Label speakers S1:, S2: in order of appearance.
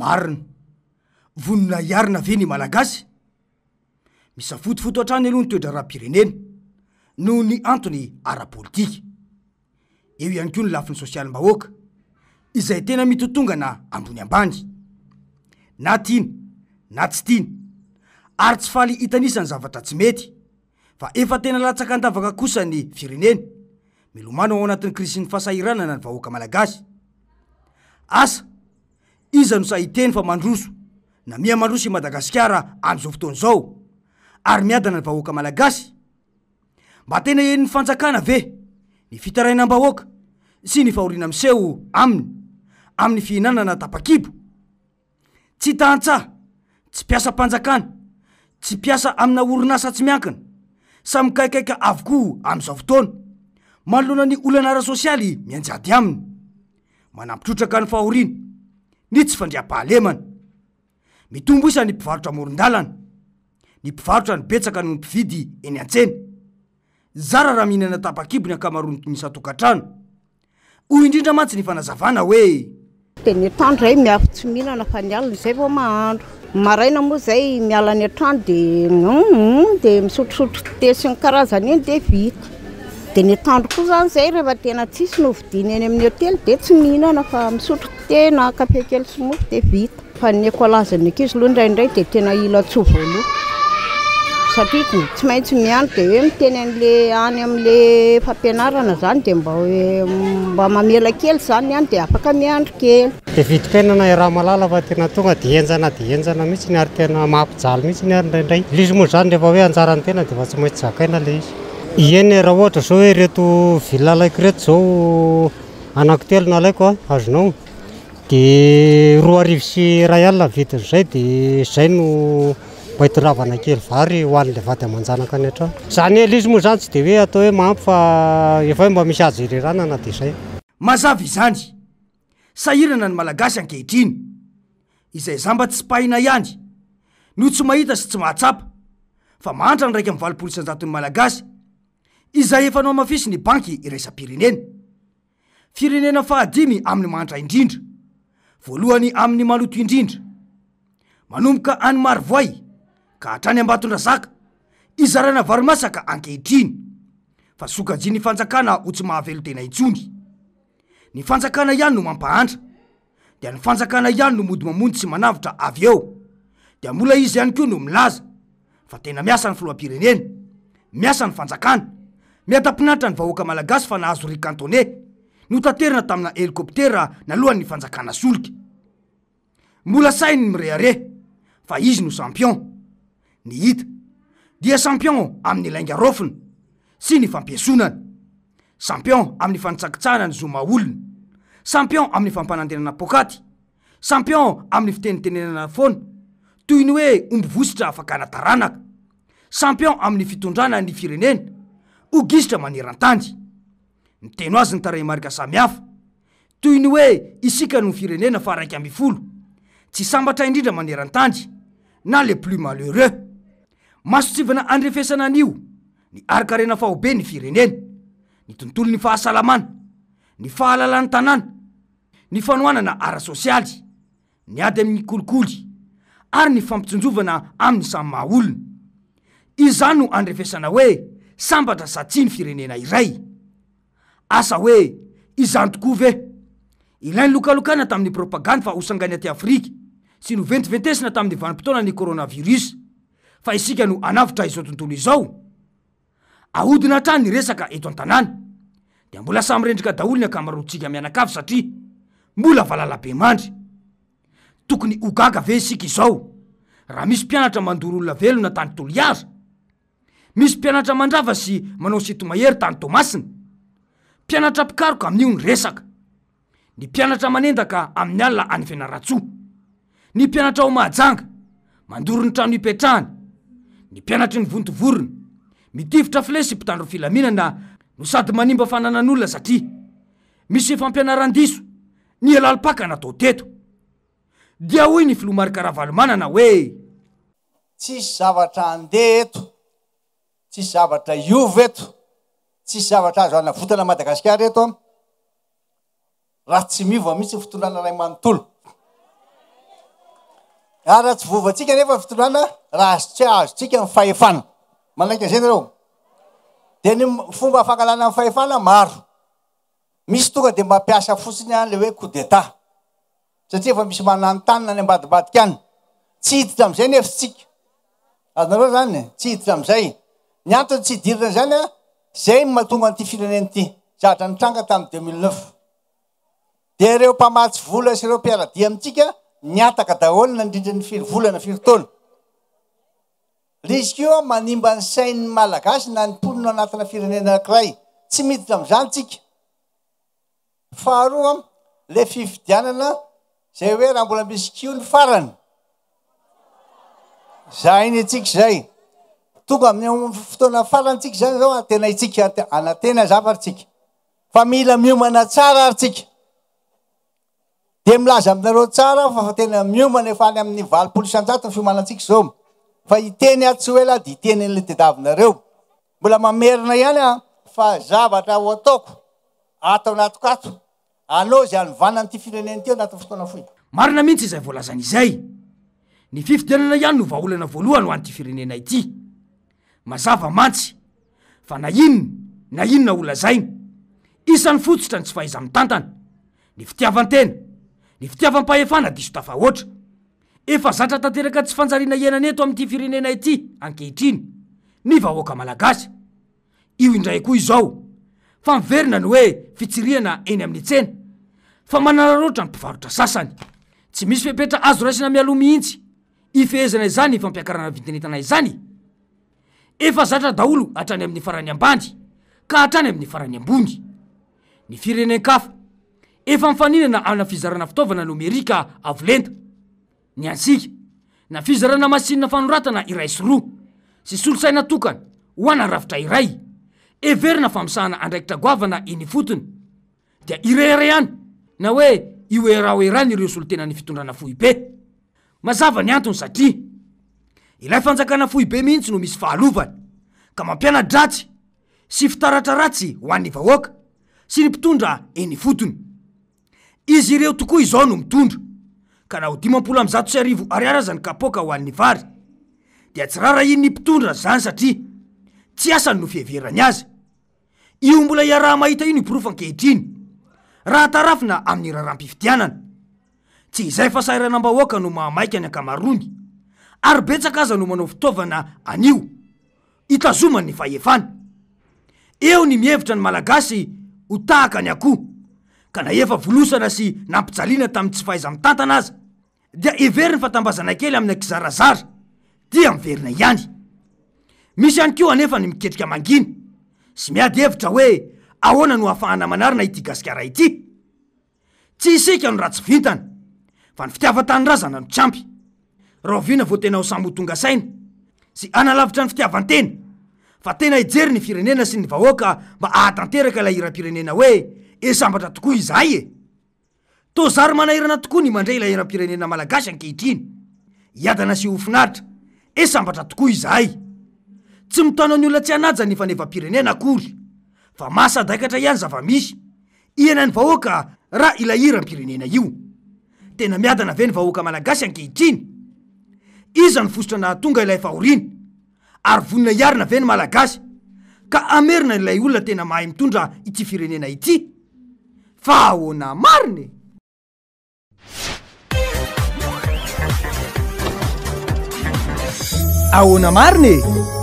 S1: marina vonona iarina ve ny malagasy misafotofoto hatrany aloha ny toedra raha-pirenena noho ny antony ara-politika eo ihany koa ny lafiny sosialim-bahoaka izay tena mitotongana ambony ambany na tiana na tsy tiana ary tsy faly hitanisany zavatra tsy mety fa efa tena latsaka andavaka kosa ny firenena milomano ao anatin'ny krisin'ny fahasahiranana ny vahoaka malagasy asa iza no sahiteny fa mandroso na mia mandroso i Madagasikara amin'izao fotoana izao ary miadana ny vahoaka malagasy mba tena hen'ny fanjakana ve ny fitarainam-bahoaka sy ny fahoriana miseho amin'ny fihinanana tapakibo tsy tantsaha tsy piasa mpanjakana tsy piasa amina orinasa tsy miankina samy kaikaiky avokoa amin'izao fotoana manoloana ny olana ara-sosialy mianjady aminy manampitrotraka ny fahoriana ny tsy fandriam-pahalemana mitombo isa ny mpivarotra moron-dalana ny mpivarotra ny betsaka noho ny mpividy eny an-tsena zara raha mihinana tapakibo ny ankamaroany misatokantrano hoy indrindra mantsy ny fanazavana hoe
S2: dia ny atoandro zay miafy tsy mihinana fa ny alina izay vao mahandro maraina moa zay miala ny atoandro dia misotrosotro te sy ny karazany eny dia vita dia ny atoandro koa zany zay rehefa tena tsisy no vidiny eny amin'ny hotely dia tsy mihinana fa misotro te na kafe kely sy mofo dia vita fa ny ekolazan'ny ankizy loha indraindray dia tena ila tso voaloha satria tsy maintsy miandro dia hoe miteny an'le any amin'le fampianarana zany dia mba mamela kely zany any dia afaka miandro kely
S3: dia vidim-piainana raha malala fa tena tonga dia enjana mihitsy ny ary tena mampijaly mihitsy ny ary indraindray ilay izy moa zany rehefa hoe anjarany tena dia fa tsy maintsy zakaina ilay izy eny raha ohatra zao hoe reto villa alaiko reto zao anankitelo na alaiko azonao dia 2,2 vidin'izay dia izay no mba hitoravana kely vary ho an'ilay vady aman-janaka any hatrany zany ela izy moa zany tsy dia hoe atao hoe mampy fa efa hoe mba misy azy ireranana dia izay
S1: mazava izany sahirana ny malagasy ankehitriny izay zamba tsy pahina ihany no tsy mahita sy tsy mahatsapa fa mahantra ny raika amin'ny 80% ny malagasy izay efa nao mafisy ny banky iraisam-pirenena firenena fahadimy amin'ny mahantra indrindra voalohany amin'ny maloto indrindra manomboka any Marivoay ka hatrany Ambatondrazaka izarana varomasaka ankehitriny fa sokajy ny fanjakana ho tsy mahavelo tena intsony ny fanjakana ihany no mampahantra dia ny fanjakana ihany no mody mamonjy sy manavitra avy eo dia mbola izy ihany koa no milaza fa tena miasa ny filoham-pirenena miasa ny fanjakana miadam-pinatra ny vahoaka malagasy fa nahazo ry kantone notaterina tamina helikoptera nalohan'ny fanjakana solika mbola sainy mirehare fa izy no champion ny hita dia champion amin'ny lainga rofina sy ny fampiasonana champion amin'ny fanitsakitsahana ny zoma olona champion amin'ny fampanantenana pokaty champion amin'ny fitenitenenana foana toy ny hoe omby vositra fakana taranaka champion amin'ny fitondrana ny firenena ogisitra maneran-tany ny teno azy ny taray marika samihafa toy ny hoe isika no firenena fa 110 tsy sambatra indrindra maneran-tany na le plus malheureux masotsivana andrefesana an'io ny arikarena fahobe ny firenena ny tontolo ny fahasalamana ny fahalalan'ny tanàna ny fanohanana ara-sosialy ny ady amin'ny kolikoly ary ny fampitsonjovana amin'ny samy maha olona izany no andrefesana hoe sambatra satsy ny firenena iray asa hoe izany tokoa ve ilainy lokalokana tamin'ny propagande fa hosangany aty Afrika sy no ventiventesina tamin'ny vanim-potoana ny coronavirus fa isika no anavitra izao tontolo izao ahodina hatrany ny resaka eto an-tanàna dia mbola samy rendrika daholo ny akamaroantsika mianakavy satria mbola valalabe mandry tokony hogaga ve isika izao raha misy mpianatra mandoro olona velona tany Toliara misy mpianatra mandrava sy manao sitomahery tany Tomasina mpianatra pikaroka amin'io ny resaka ny mpianatra manendaka amin'ny alina any Fianaratsoa ny mpianatra ao Mahajanga mandoro ny trano hipetrahana ny mpianatry ny vontovorona mitifitra flesy mpitandro filaminana no sady manimba fananan'olona satria misy fampianaran-diso ny alalim-paka natao teto dia hoy ny filomarikaravalmanana hoe
S4: tsisy zavatra andeha eto tsisy zavatra iova eto tsisy zavatra azo anavotana Madagasikara eto raha tsy miova mihitsy fitondrana ray manontolo ara tsy vovatsika nefa fitondrana raha tsy azotsika mifahefana manaiky zay reo de ny fomba fangalana ny fahefana maro misy tonga de mampiasa fotsiny a le hoe coup d'état satria efa misy mananotanina ny ambadibadika any tsy hiditra am'izay nefa tsika azonareo zany tsy hiditra am'izay ny antony tsy hidirina zany a zay mahatonga an'ity fireneny ity zatra nitranga tamin'ny 2009 de reo mpamatsy vola sy reo mpiaradia amitsika niataka daholo nandrindra ny volana firitaona risque io manimba ny sain'ny malagasy na ny mponina anatina firenena anankiray tsy miditra am'izany tsika faharoa le fifidianana zay hoe raha mbola misy kio ny farany zay iny itsika zay tonga amin'ny fotoana farany tsika zany zao atena itsika anatena zavaritsika fa mila miomana tsara ary tsika de milaza aminareo tsara fa tena miomana efa any amin'ny 20% ny fiomanantsika zao fa iteny aty tsy hoe la de iteny an'le tediavinareo mbola mamerina ihany a fa zavatra ho ataoko atao anatikato anao zay anovanany ty fireneny ty anatin'ny fotoana foy
S1: marina mihitsy izay voalazan'izay ny fifidianana ihany no vaolana voalohany ho an'ity firenena ity mazava mantsy fa na inona olazainy isan'ny fotsitra ny tsy fahaiza mitantana ny fitiavan-tena ny fitiavam-pahefana diso tafahoatra efa zatra tanteraka tsy fanjariana ienana eto amin'ity firenena ity ankehitriny ny vahoaka malagasy io indray koa izao fa miverina ny hoe fitsiriana eny amin'ny tsena fa manana roatra ny mpivarotra sasany tsy misy fepetra azo raisina mialoha mihitsy ifehezana izany fampiakarana vidinentana izany efa zatra daholo hatrany amin'ny farany ambany ka hatrany amin'ny farany ambony ny firenenkafa efa mifaninana amina fizarana fitaovana nomerika avolenta ny ansika na fizarana masinina fanoratana iray sy roa sy solosaina tokana ho ana rafitra iray everina famosahana andraikitra goavana eny fotony dia irera ihany na hoe io eraoerany ireo solotena ny fitondrana fohibe mazava ny antony satria ilay fanjakana fohibe mihitsy no misy fahalovany ka mampiana-dratsy sy fitaratra ratsy ho an'ny vahoaka sy ny mpitondra eny fotony izy ireo tokoa izao no mitondra ka na ho 50 ariary aza ny kapoka ho an'ny vary dia tsy rara iny ny mpitondra zany satria tsy asany no fiheverany azy io mbola iaraha mahita io ny pirofo ankehitriny raha tarafina amin'ny raharam-pifidianana tsy izay fa sairanam-bahoaka no mahamaika ny ankamarony ary betsaka aza no manao fitaovana anio itazomany ny fahefana eo ny mihevitra ny malagasy ho tahaka ny akoho ka na efa volosana sy nampijaliana tamin'ny tsy fahaiza mitantana aza dia everiny fatambazana kely amin'ny akizarazara dia miverina ihany misy ihany keo anefa ny miketrika mangina sy miady hevitra hoe ahoana no hafahana manarina ity gasikara ity tsy isika no ratsy vintana fa ny fitiavan-tanyrazana no tsampy rahoviana vo tena ho sambo tonga saina sy analavitra ny fitiavan-tena fa tena hijery ny firenena sy ny vahoaka mba ahatanteraka ilay iram-pirenena hoe esambatra tokoa izahay e to zary manahirana tokoa ny mandray ilay iram-pirenena malagasy ankehitriny iadana sy hofinaritra esambatra tokoa izahay tsy mitana ny olona tsy anaja ny fanevam-pirenena akory fa masadaikatra ihany zava-misy iana ny vahoaka raha ilay iram-pirenena io tena miadana ve ny vahoaka malagasy ankehitriny iza ny fosotra nahatonga ilay fahoriana ary vonina iarina ve ny malagasy ka amerina ilay olona tena mahay mitondra ity firenena ity fa ahoana mariny ahoana mariny